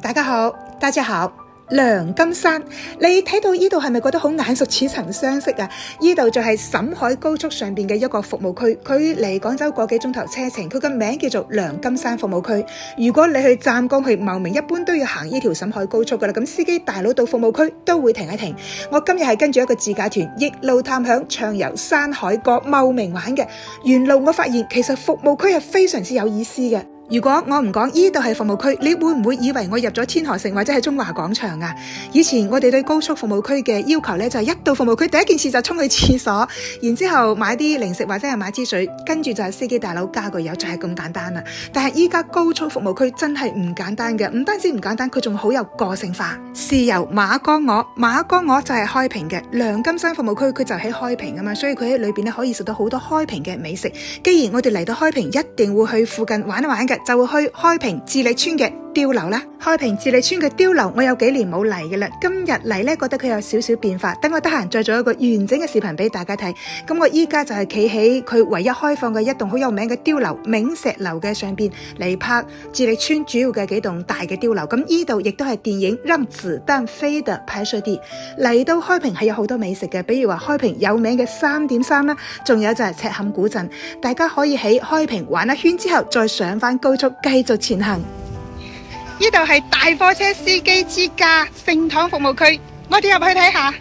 大家好，良金山，你睇到呢度係咪覺得好眼熟似曾相識啊？呢度就係沈海高速上邊嘅一個服務區，佢離廣州個幾鐘頭車程，佢嘅名叫做良金山服務區。如果你去湛江去茂名，一般都要行呢條沈海高速噶啦，咁司機大佬到服務區都會停一停。我今日係跟住一個自駕團逆路探響，暢遊山海過茂名玩嘅。沿路我發現其實服務區係非常之有意思嘅。如果我唔講呢度係服務區，你會唔會以為我入咗天河城或者係中華廣場啊？以前我哋對高速服務區嘅要求呢，就係一到服務區第一件事就衝去廁所，然之後買啲零食或者係買支水，跟住就係司機大佬加個油，就係咁簡單啦。但係依家高速服務區真係唔簡單嘅，唔單止唔簡單，佢仲好有個性化。豉油馬崗鵝就係開平嘅，良金山服務區佢就喺開平啊嘛，所以佢喺裏邊咧可以食到好多開平嘅美食。既然我哋嚟到開平，一定會去附近玩一玩嘅。就會去開平治理村嘅碉樓啦。開平治理村嘅碉樓我有幾年冇嚟嘅啦，今日嚟呢覺得佢有少少變化，等我得閒再做一個完整嘅視頻俾大家睇。咁我依家就係企喺佢唯一開放嘅一棟好有名嘅碉樓銘石樓嘅上邊嚟拍治理村主要嘅幾棟大嘅碉樓。咁呢度亦都係電影《讓子彈飛》嘅拍攝地。嚟到開平係有好多美食嘅，比如話開平有名嘅3.3啦，仲有就係赤坎古鎮。大家可以喺開平玩一圈之後再上翻高速繼續前行。呢度係大貨車司機之家聖堂服務區，我哋入去睇下。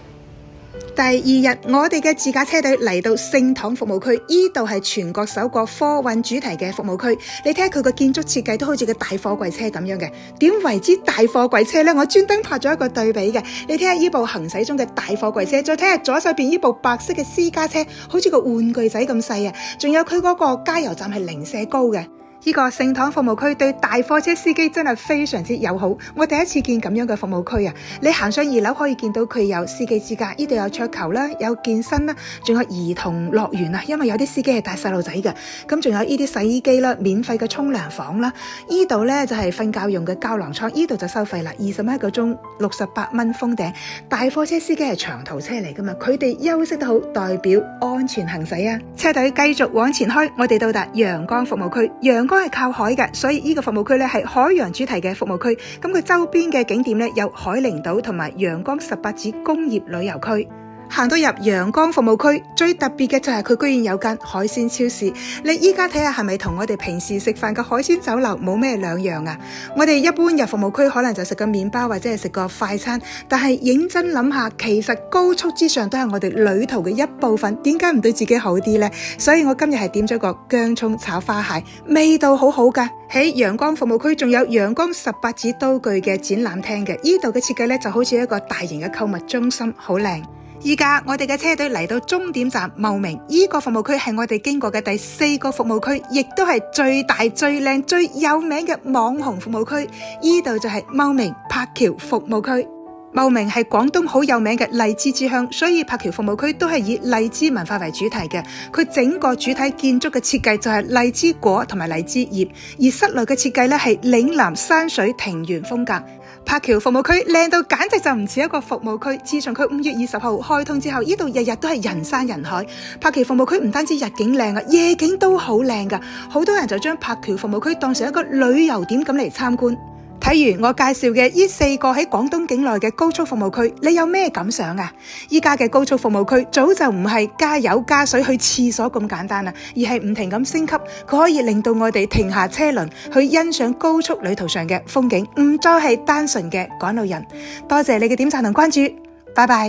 第二日我哋嘅自駕車隊嚟到聖堂服務區，呢度係全國首個貨運主題嘅服務區。你睇下佢個建築設計都好似個大貨櫃車咁樣嘅。點為之大貨櫃車呢？我專登拍咗一個對比嘅。你睇下呢部行駛中嘅大貨櫃車，再睇下左手邊呢部白色嘅私家車，好似個玩具仔咁細啊！仲有佢嗰個加油站係零舍高嘅。呢個聖堂服務區對大貨車司機真係非常之友好，我第一次見咁樣嘅服務區啊！你行上2樓可以見到佢有司機之家，呢度有桌球啦，有健身啦，仲有兒童樂園啊！因為有啲司機係帶細路仔嘅，咁仲有呢啲洗衣機啦，免費嘅沖涼房啦，呢度呢就係瞓覺用嘅膠囊倉，呢度就收費啦，21個鐘68蚊封頂。大貨車司機係長途車嚟噶嘛，佢哋休息得好，代表安全行駛啊！車隊繼續往前開，我哋到達陽江服務區。陽江係靠海嘅，所以呢個服務區咧係海洋主題嘅服務區。咁佢周邊嘅景點咧有海陵島同埋陽江18子工業旅遊區。行到入陽江服務區，最特別嘅就係佢居然有間海鮮超市。你依家睇下係咪同我哋平時食飯嘅海鮮酒樓冇咩兩樣啊？我哋一般入服務區可能就食個麵包或者係食個快餐，但係認真諗下，其實高速之上都係我哋旅途嘅一部分，點解唔對自己好啲呢？所以我今日係點咗個薑蔥炒花蟹，味道好好噶。喺陽江服務區仲有陽江18子刀具嘅展覽廳嘅，呢度嘅設計咧就好似一個大型嘅購物中心，好靚。依家我哋嘅車隊嚟到終點站茂名，呢個服務區係我哋經過嘅第4個服務區，亦都係最大最靚最有名嘅網紅服務區。呢度就係茂名柏橋服務區。茂名係廣東好有名嘅荔枝之鄉，所以柏橋服務區都係以荔枝文化為主題嘅。佢整個主體建築嘅設計就係荔枝果同埋荔枝葉，而室內嘅設計咧係嶺南山水庭園風格。柏橋服務區靚到簡直就唔似一個服務區。自從佢5月20號開通之後，呢度日日都係人山人海。柏橋服務區唔單止日景靚啊，夜景都好靚噶，好多人就將柏橋服務區當成一個旅遊點咁嚟參觀。睇完我介紹嘅呢4個喺廣東境內嘅高速服務區，你有咩感想啊？依家嘅高速服務區早就唔係加油加水去廁所咁簡單啦，而係唔停咁升級，佢可以令到我哋停下車輪去欣賞高速旅途上嘅風景，唔再係單純嘅趕路人。多謝你嘅點讚同關注，拜拜。